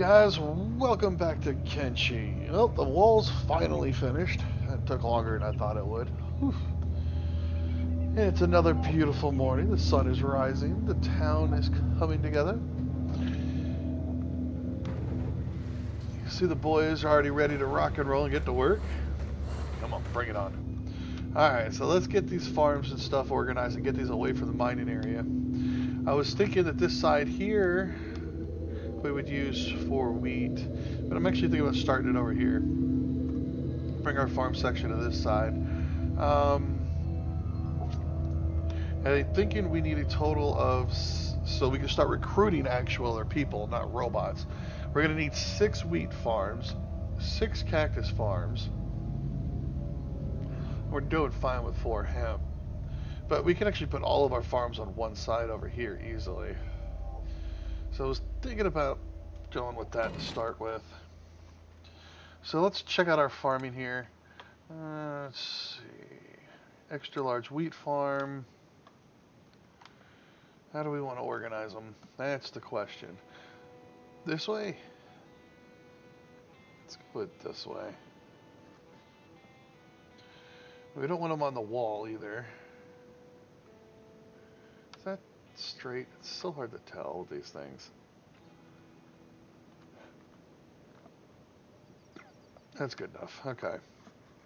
guys, welcome back to Kenshi. Well, the wall's finally finished. It took longer than I thought it would. Whew. It's another beautiful morning. The sun is rising. The town is coming together. You see the boys are already ready to rock and roll and get to work. Come on, bring it on. Alright, so let's get these farms and stuff organized and get these away from the mining area. I was thinking that this side here we would use for wheat, but I'm actually thinking about starting it over here. Bring our farm section to this side. And I'm thinking we need a total of, so we can start recruiting actual or people, not robots. We're going to need 6 wheat farms, 6 cactus farms. We're doing fine with 4 hemp. But we can actually put all of our farms on one side over here easily. So I was thinking about going with that to start with. So let's check out our farming here. Let's see. Extra large wheat farm. How do we want to organize them? That's the question. This way? Let's put it this way. We don't want them on the wall either. Is that straight? It's so hard to tell with these things. That's good enough. Okay.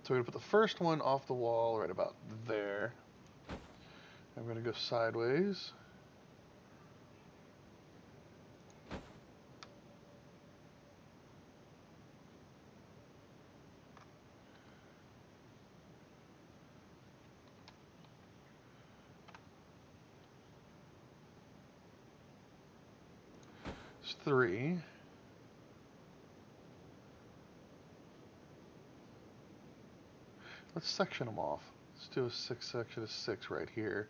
So we're going to put the first one off the wall right about there. And we're going to go sideways. It's 3. Let's section them off. Let's do a 6 section of 6 right here.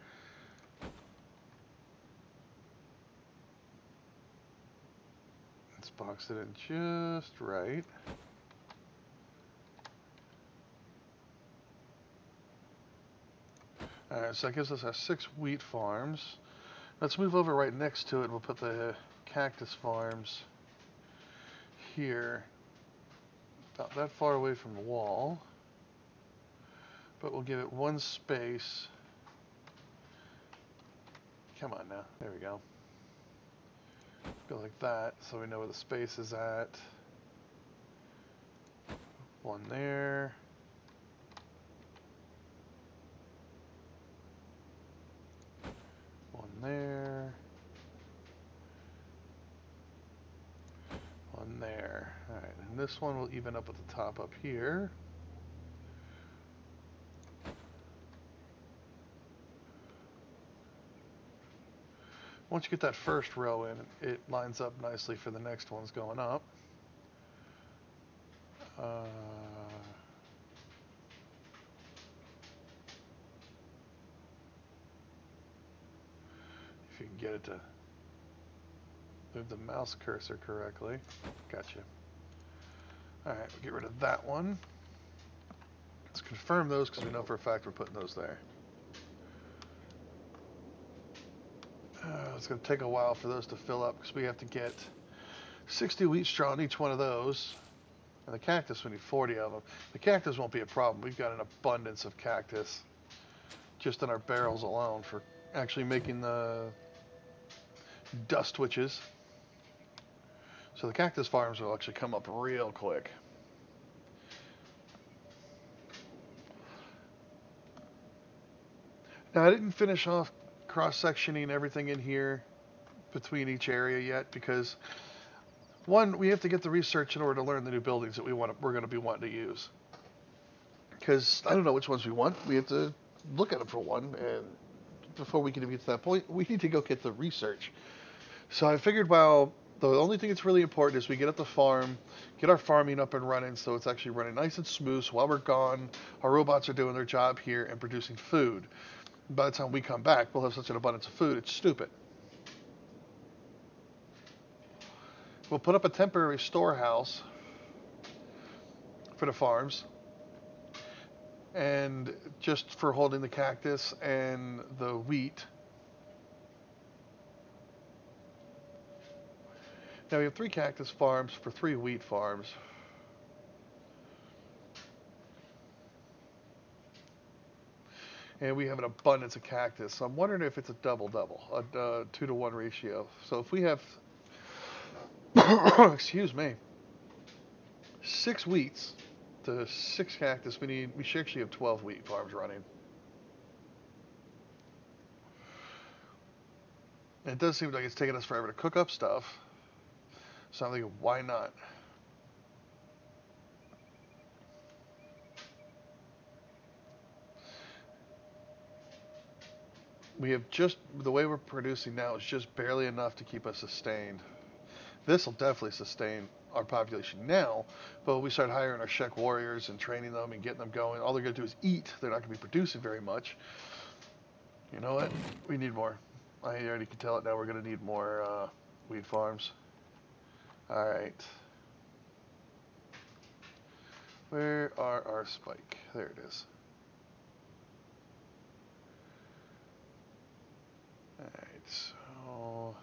Let's box it in just right. Alright, so that gives us our 6 wheat farms. Let's move over right next to it. We'll put the cactus farms here, about that far away from the wall. But we'll give it one space. Come on now. There we go. Go like that so we know where the space is at. One there. One there. One there. Alright, and this one will even up at the top up here. Once you get that first row in, it lines up nicely for the next ones going up. If you can get it to move the mouse cursor correctly. Gotcha. Alright, we'll get rid of that one. Let's confirm those because we know for a fact we're putting those there. It's going to take a while for those to fill up because we have to get 60 wheat straw on each one of those. And the cactus, we need 40 of them. The cactus won't be a problem. We've got an abundance of cactus just in our barrels alone for actually making the dust witches. So the cactus farms will actually come up real quick. Now I didn't finish off cross-sectioning everything in here between each area yet because one, we have to get the research in order to learn the new buildings that we're going to be wanting to use. Because I don't know which ones we want. We have to look at them for one, and before we can even get to that point, we need to go get the research. So I figured, well, the only thing that's really important is we get at the farm, get our farming up and running so it's actually running nice and smooth. So while we're gone, our robots are doing their job here and producing food. By the time we come back, we'll have such an abundance of food, it's stupid. We'll put up a temporary storehouse for the farms, and just for holding the cactus and the wheat. Now we have 3 cactus farms for 3 wheat farms. And we have an abundance of cactus. So I'm wondering if it's a double-double, a 2-to-1 ratio. So if we have, excuse me, 6 wheats to 6 cactus, we should actually have 12 wheat farms running. And it does seem like it's taking us forever to cook up stuff. So I'm thinking, why not? We have just, the way we're producing now is just barely enough to keep us sustained. This will definitely sustain our population now, but when we start hiring our Shek warriors and training them and getting them going, all they're going to do is eat. They're not going to be producing very much. You know what? We need more. I already can tell it now. We're going to need more wheat farms. All right. Where are our spike? There it is. All right, so...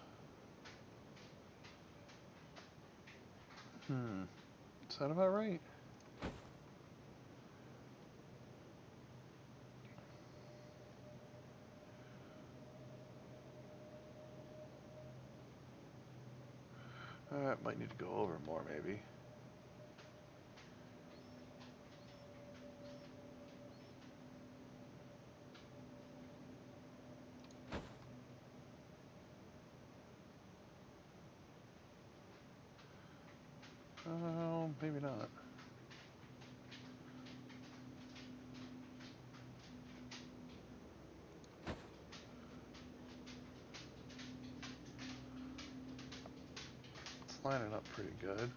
Is that about right? Might need to go over more, maybe. Maybe not. It's lining up pretty good.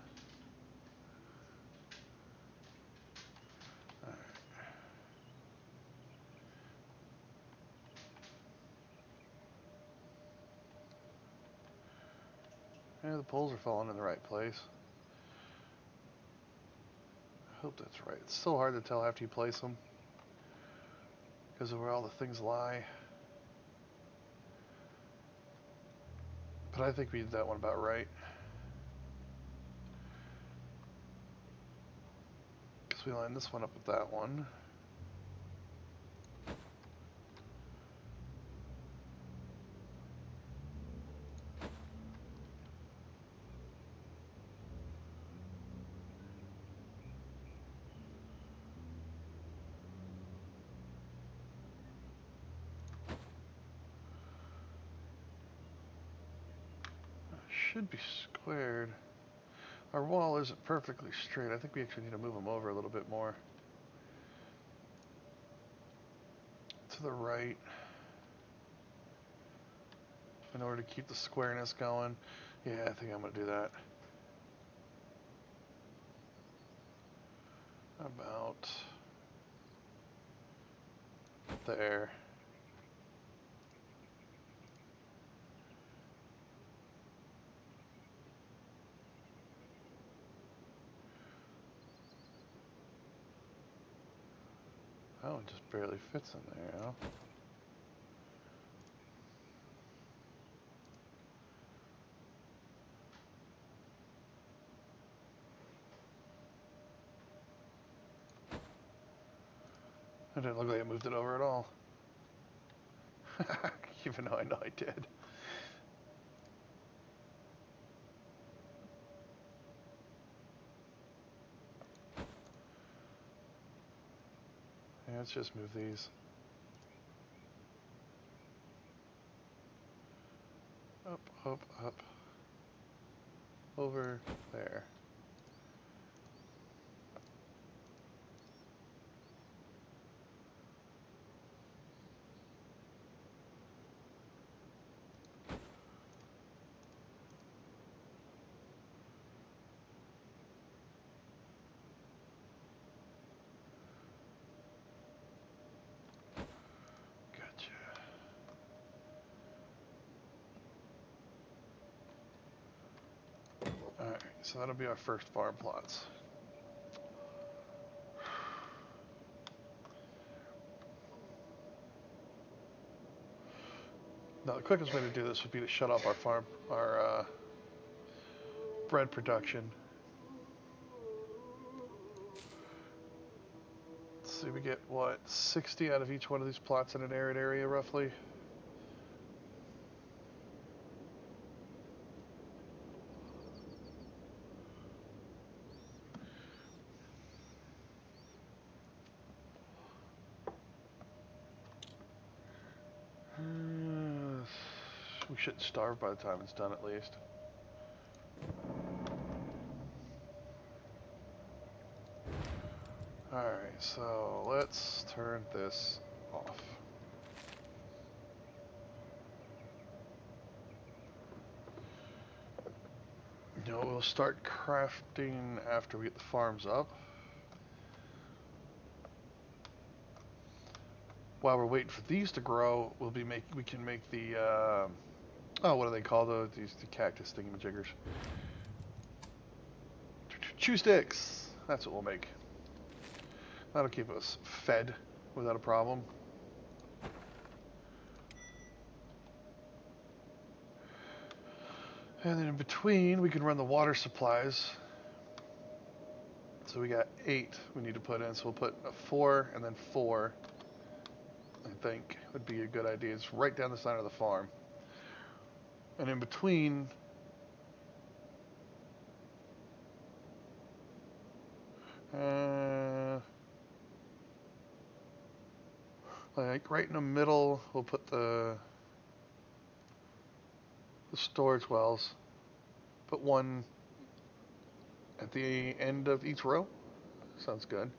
Yeah, the poles are falling in the right place. I hope that's right. It's so hard to tell after you place them because of where all the things lie. But I think we did that one about right. Because we lined this one up with that one. Should be squared. Our wall isn't perfectly straight. I think we actually need to move them over a little bit more. To the right. In order to keep the squareness going. Yeah, I think I'm going to do that. About there. Oh, it just barely fits in there, you know? It didn't look like I moved it over at all. Even though I know I did. Yeah, let's just move these. Up, up, up. Over there. Gotcha. Alright, so that'll be our first farm plots. Now the quickest way to do this would be to shut off our farm, our bread production. Let's see, we get what, 60 out of each one of these plots in an arid area, roughly. We shouldn't starve by the time it's done, at least. Alright, so let's turn this off. No, we'll start crafting after we get the farms up. While we're waiting for these to grow, we can make the oh, what do they call the cactus thingamajiggers? Chew sticks. That's what we'll make. That'll keep us fed without a problem. And then in between, we can run the water supplies. So we got 8 we need to put in. So we'll put a 4 and then 4. I think would be a good idea. It's right down the center of the farm. And in between, like right in the middle, we'll put the storage wells. Put one at the end of each row. Sounds good.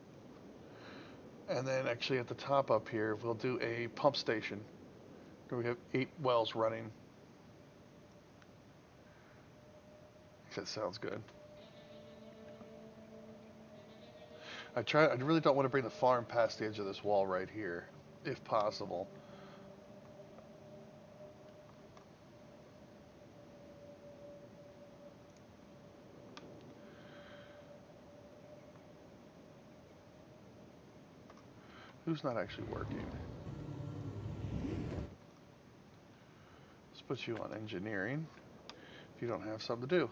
And then actually at the top up here, we'll do a pump station. We have 8 wells running. That sounds good. I really don't want to bring the farm past the edge of this wall right here, if possible. Who's not actually working? Let's put you on engineering if you don't have something to do.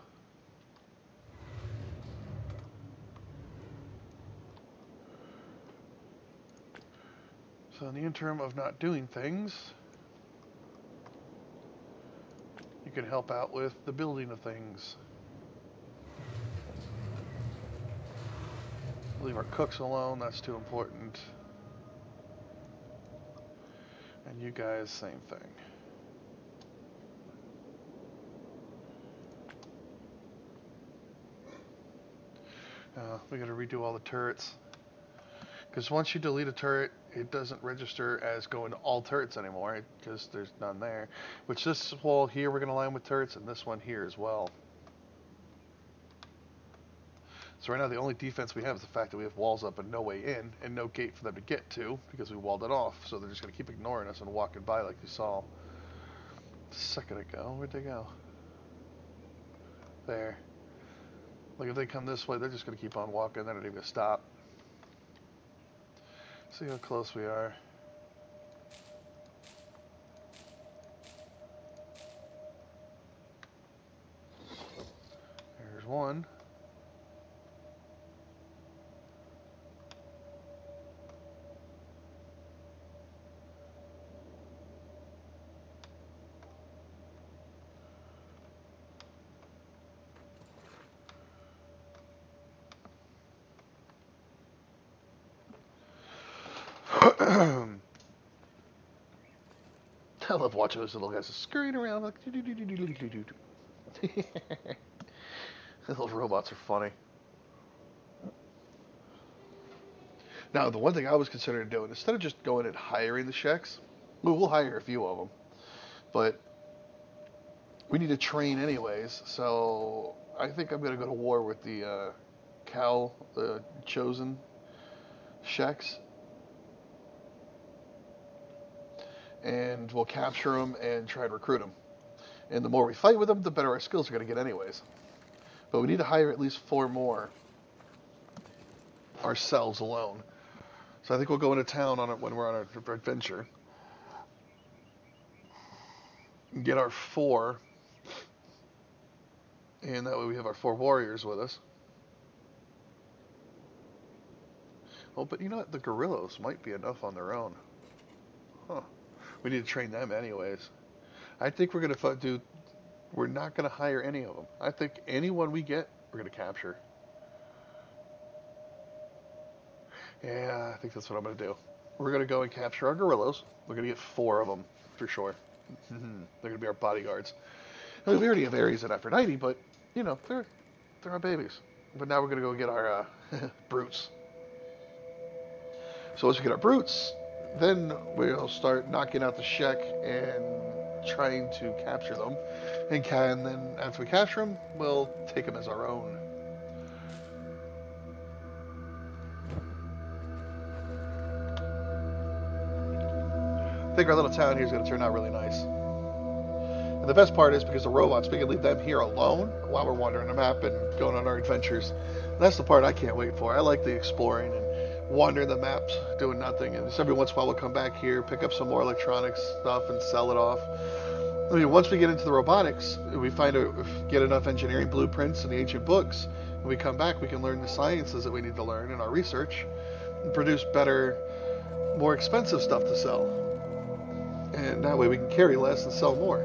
So in the interim of not doing things, you can help out with the building of things. Leave our cooks alone, that's too important. And you guys, same thing. We gotta redo all the turrets. Because once you delete a turret, it doesn't register as going to all turrets anymore, because there's none there. Which this wall here we're gonna line with turrets, and this one here as well. So right now the only defense we have is the fact that we have walls up and no way in, and no gate for them to get to, because we walled it off. So they're just going to keep ignoring us and walking by like you saw a second ago. Where'd they go? There. Like if they come this way, they're just going to keep on walking. They're not even going to stop. See how close we are. There's one. I love watching those little guys scurrying around like little robots are funny. Now, the one thing I was considering doing, instead of just going and hiring the sheks, we'll hire a few of them, but we need to train anyways, so I think I'm going to go to war with the the chosen sheks, and we'll capture them and try and recruit them. And the more we fight with them, the better our skills are going to get anyways. But we need to hire at least 4 more ourselves alone. So I think we'll go into town on it when we're on our adventure. Get our 4 And that way we have our 4 warriors with us. Oh, but you know what? The guerrillas might be enough on their own. Huh. We need to train them anyways. I think we're going to do... We're not going to hire any of them. I think anyone we get, we're going to capture. Yeah, I think that's what I'm going to do. We're going to go and capture our guerrillas. We're going to get 4 of them, for sure. They're going to be our bodyguards. I mean, we already have Ares and Aphrodite, but, you know, they're our babies. But now we're going to go get our brutes. So once we get our brutes, then we'll start knocking out the Shek and trying to capture them. And then after we capture them, we'll take them as our own. I think our little town here is going to turn out really nice. And the best part is because the robots, we can leave them here alone while we're wandering the map and going on our adventures. That's the part I can't wait for. I like the exploring and wandering the maps, doing nothing. And just every once in a while we'll come back here, pick up some more electronics stuff and sell it off. I mean, once we get into the robotics, we get enough engineering blueprints and the ancient books, when we come back we can learn the sciences that we need to learn in our research and produce better, more expensive stuff to sell. And that way we can carry less and sell more.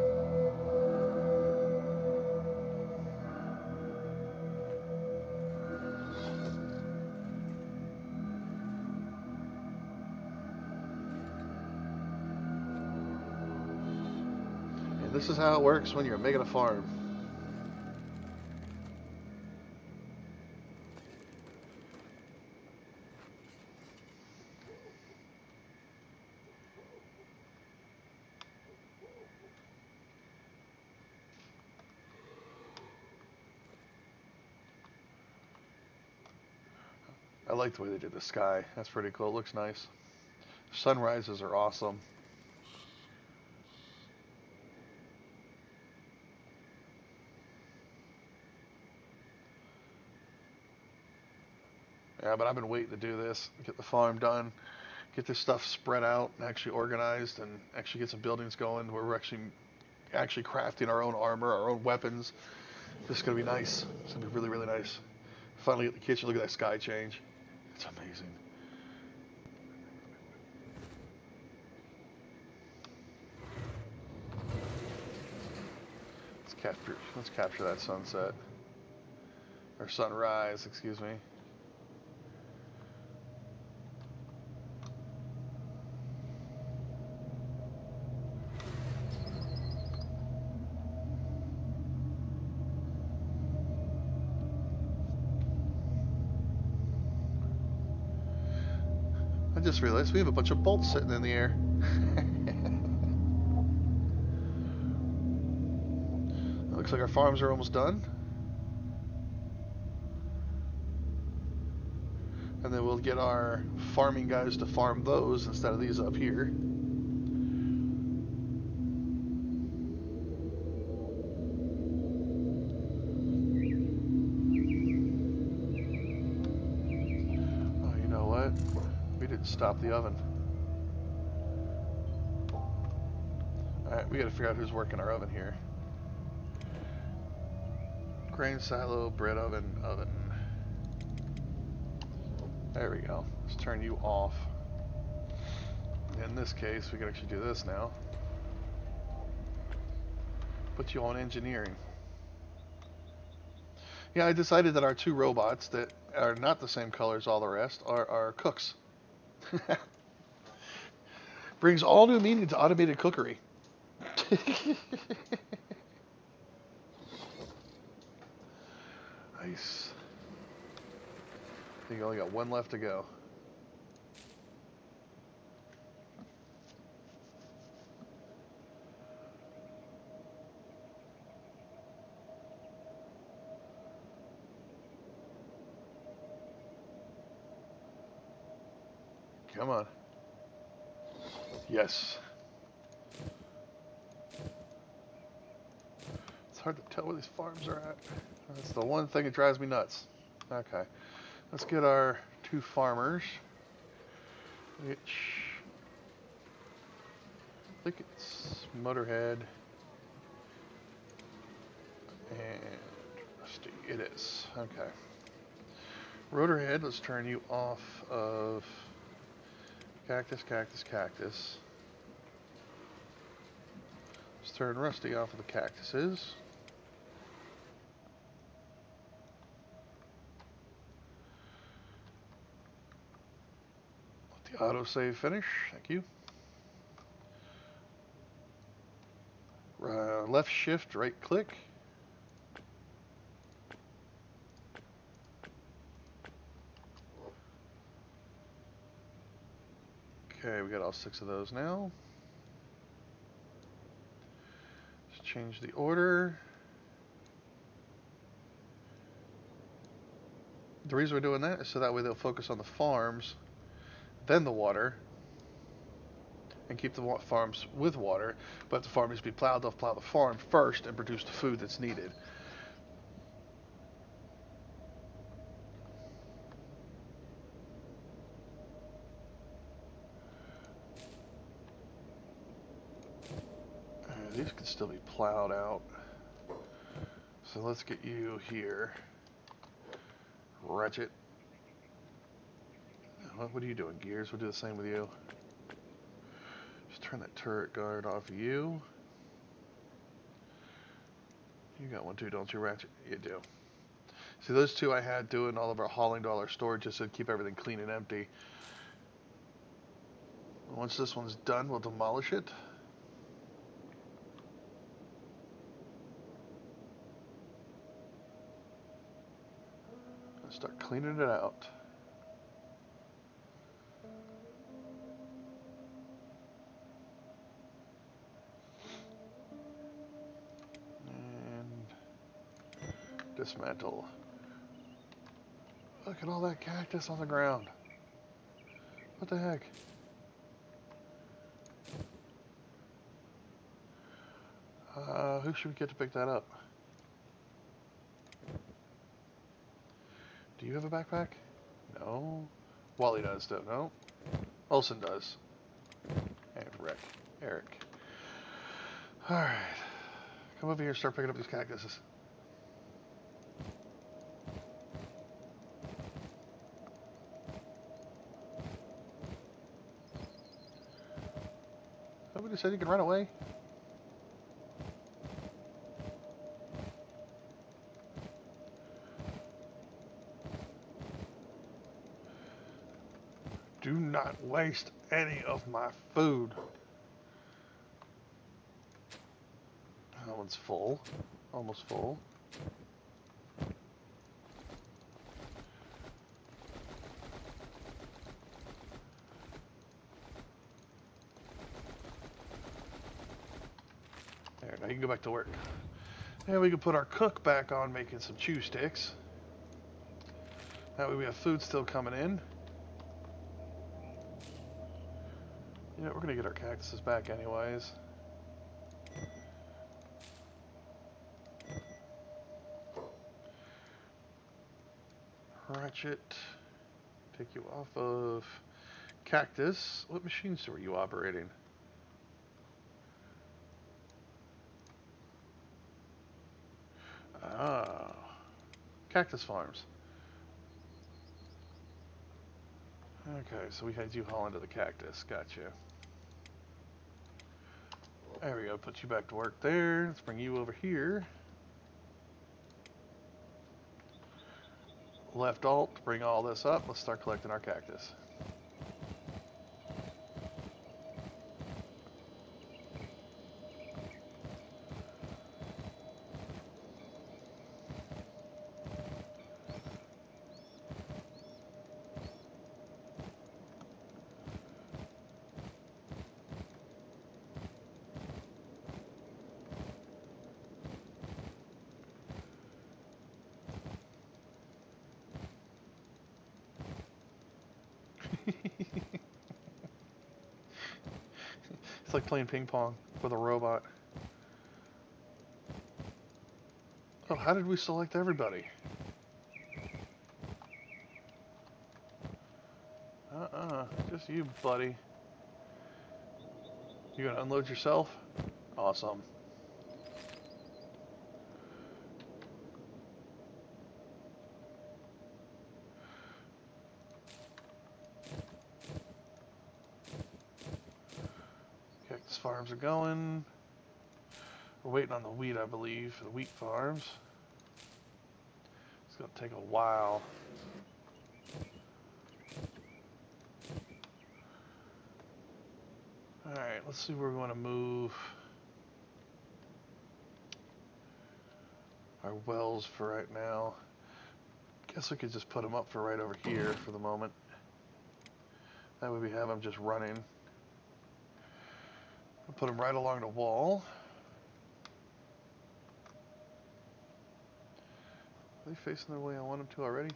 And this is how it works when you're making a farm. I like the way they did the sky. That's pretty cool. It looks nice. Sunrises are awesome. Yeah, but I've been waiting to do this, get the farm done, get this stuff spread out and actually organized, and actually get some buildings going where we're actually crafting our own armor, our own weapons. This is going to be nice. It's going to be really, really nice. Finally get the kitchen. Look at that sky change. It's amazing. Let's capture that sunset. Or sunrise, excuse me. I just realized we have a bunch of bolts sitting in the air. Looks like our farms are almost done. And then we'll get our farming guys to farm those instead of these up here. Oh, you know what? We didn't stop the oven. Alright, we gotta figure out who's working our oven here. Grain silo, bread oven, oven. There we go. Let's turn you off. In this case, we can actually do this now. Put you on engineering. Yeah, I decided that our 2 robots that are not the same color as all the rest are cooks. Brings all new meaning to automated cookery. Nice. I think you only got 1 left to go. Come on. Yes. It's hard to tell where these farms are at. That's the one thing that drives me nuts. Okay. Let's get our 2 farmers. Which... I think it's Motorhead and It is. Okay. Rotorhead, let's turn you off of cactus, cactus, cactus. Let's turn Rusty off of the cactuses. Let the autosave finish. Thank you. Left shift, right click. Okay, we got all 6 of those now. Let's change the order. The reason we're doing that is so that way they'll focus on the farms, then the water, and keep the farms with water. But if the farm needs to be plowed, they'll plow the farm first and produce the food that's needed. These can still be plowed out. So let's get you here. Ratchet. What are you doing, Gears? We'll do the same with you. Just turn that turret guard off of you. You got one too, don't you, Ratchet? You do. See, those 2 I had doing all of our hauling to all our storage just to keep everything clean and empty. Once this one's done, we'll demolish it. And start cleaning it out. Dismantle. Look at all that cactus on the ground. What the heck? Who should we get to pick that up? Do you have a backpack? No. Wally does, though. No. Olson does. And Eric. Alright. Come over here and start picking up these cactuses. Somebody said you can run away. Do not waste any of my food. That one's full. Almost full. There, now you can go back to work. And we can put our cook back on making some chew sticks. That way we have food still coming in. You know, we're gonna get our cactuses back anyways. Ratchet. Take you off of cactus. What machines were you operating? Ah. Cactus farms. Okay, so we had you haul into the cactus. Gotcha. There we go. Put you back to work there. Let's bring you over here. Left alt to bring all this up. Let's start collecting our cactus. It's like playing ping pong with a robot. Oh, how did we select everybody? Just you, buddy. You gonna unload yourself? Awesome. farms are going. We're waiting on the wheat, I believe, for the wheat farms. It's going to take a while. Alright, let's see where we want to move our wells for right now. Guess we could just put them up for right over here for the moment. That way we have them just running. We'll put them right along the wall. Are they facing the way I want them to already?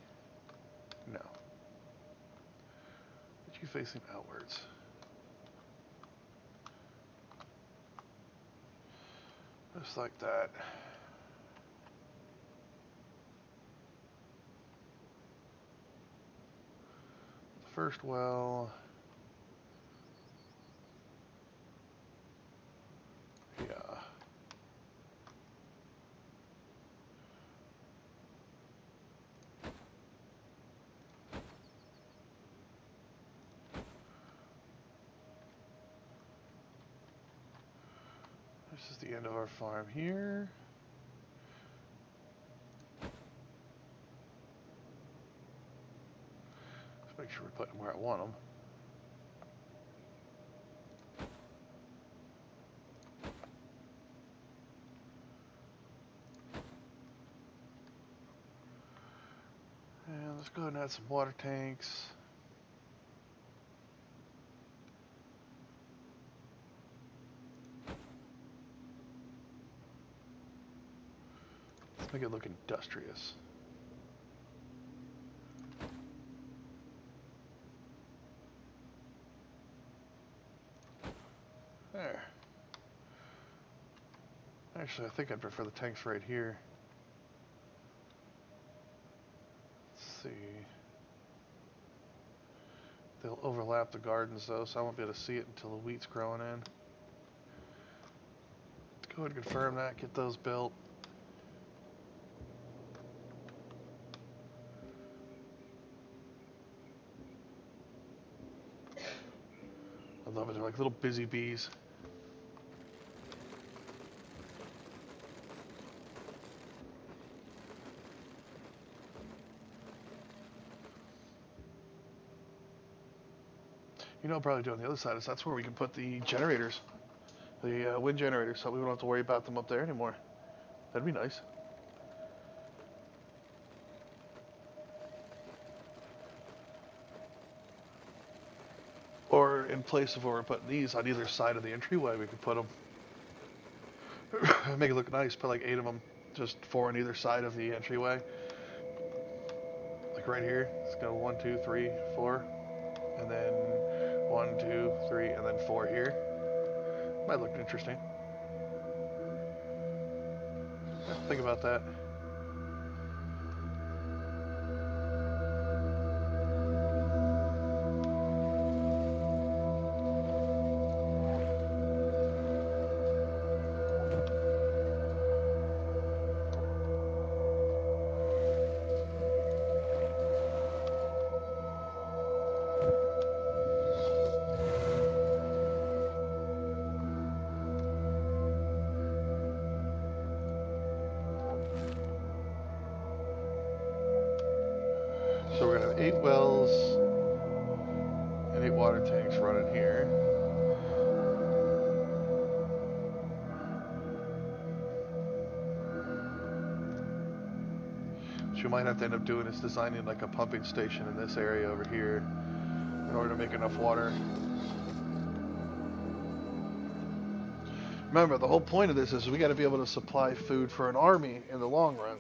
No. But you facing outwards. Just like that. The first well. Yeah. This is the end of our farm here. Let's make sure we put them where I want them. And let's go ahead and add some water tanks. Let's make it look industrious. There. Actually, I think I'd prefer the tanks right here. Let's see. They'll overlap the gardens though, so I won't be able to see it until the wheat's growing in. Let's go ahead and confirm that, get those built. I love it, they're like little busy bees. You know, probably do on the other side is that's where we can put the generators, the wind generators, so we don't have to worry about them up there anymore. That'd be nice. Or in place of where we're putting these, on either side of the entryway, we could put them. Make it look nice, put like 8 of them, just 4 on either side of the entryway. Like right here, let's go 1, 2, 3, 4, and then 1, 2, 3, and then 4 here. Might look interesting. Think about that. So we're gonna have 8 wells and 8 water tanks running here. What you might have to end up doing is designing like a pumping station in this area over here in order to make enough water. Remember, the whole point of this is we got to be able to supply food for an army in the long run.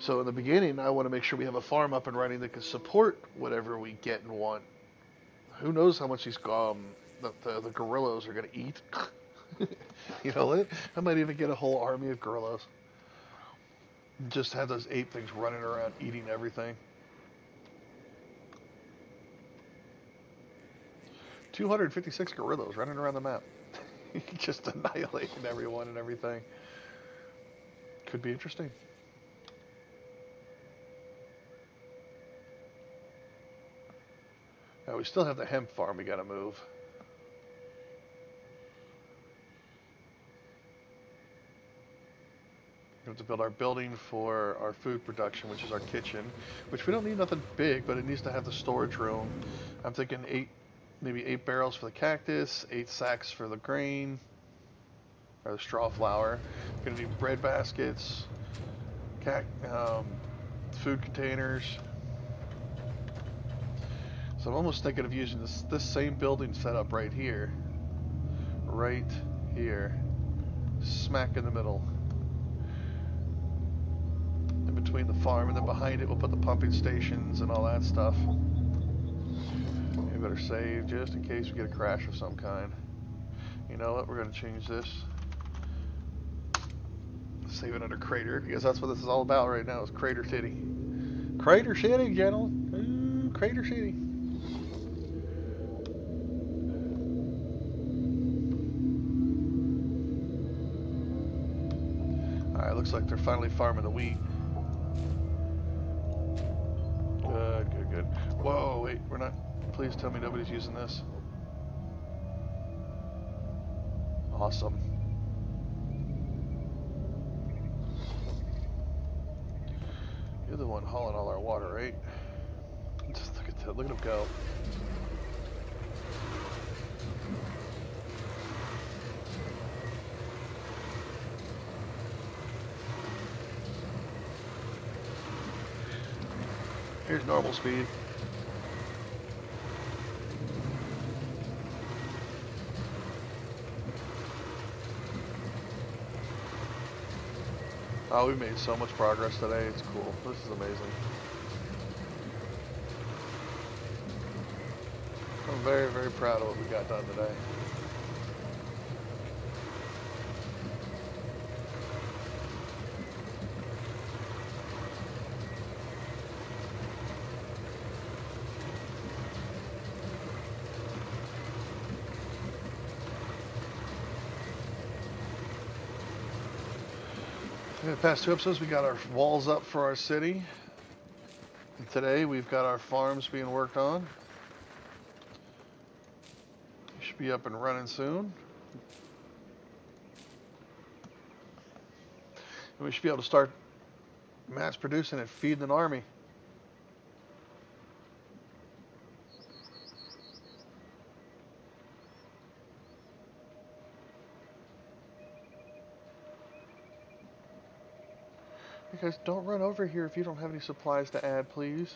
So in the beginning, I want to make sure we have a farm up and running that can support whatever we get and want. Who knows how much these the gorillas are going to eat? You know, I might even get a whole army of gorillas. Just have those ape things running around eating everything. 256 gorillas running around the map. Just annihilating everyone and everything. Could be interesting. Now we still have the hemp farm we gotta move. have to build our building for our food production, which is our kitchen, which we don't need nothing big, but it needs to have the storage room. I'm thinking maybe 8 barrels for the cactus, 8 sacks for the grain, or the straw flour. Gonna need bread baskets, food containers. So I'm almost thinking of using this same building setup right here, smack in the middle, in between the farm, and then behind it we'll put the pumping stations and all that stuff. We better save just in case we get a crash of some kind. You know what? We're going to change this. Save it under Crater, because that's what this is all about right now, is Crater City. Crater City, gentlemen. Ooh, Crater City. Alright, looks like they're finally farming the wheat. Good, good, good. Whoa, wait, we're not... Please tell me nobody's using this. Awesome. You're the one hauling all our water, right? Just look at that. Look at him go. Here's normal speed. Oh, we made so much progress today. It's cool. This is amazing. I'm very, very proud of what we got done today. In the past 2 episodes, we got our walls up for our city. And today, we've got our farms being worked on. We should be up and running soon. And we should be able to start mass producing and feeding an army. You guys, don't run over here if you don't have any supplies to add, please.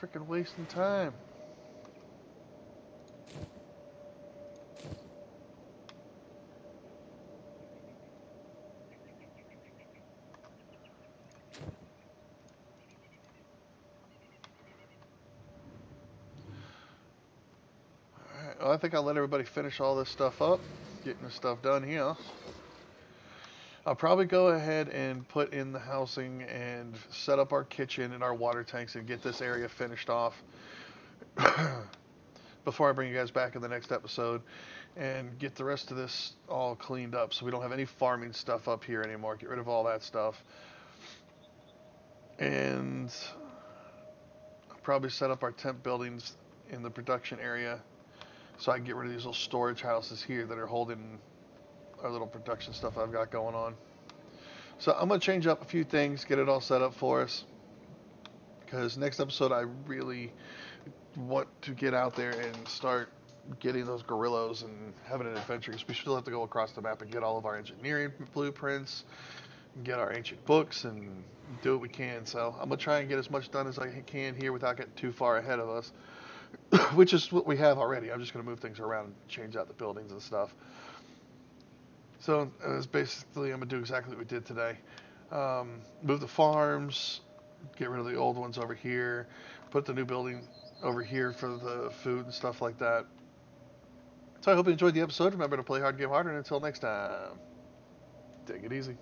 Freaking wasting time. Alright, well, I think I'll let everybody finish all this stuff up. Getting this stuff done here. I'll probably go ahead and put in the housing and set up our kitchen and our water tanks and get this area finished off before I bring you guys back in the next episode, and get the rest of this all cleaned up so we don't have any farming stuff up here anymore. Get rid of all that stuff. And I'll probably set up our temp buildings in the production area so I can get rid of these little storage houses here that are holding our little production stuff I've got going on. So I'm going to change up a few things, get it all set up for us, because next episode I really want to get out there and start getting those gorillas and having an adventure, because we still have to go across the map and get all of our engineering blueprints, get our ancient books, and do what we can. So I'm going to try and get as much done as I can here without getting too far ahead of us, which is what we have already. I'm just going to move things around and change out the buildings and stuff. So it's basically, I'm going to do exactly what we did today. Move the farms, get rid of the old ones over here, put the new building over here for the food and stuff like that. So I hope you enjoyed the episode. Remember to play hard, game harder, and until next time, take it easy.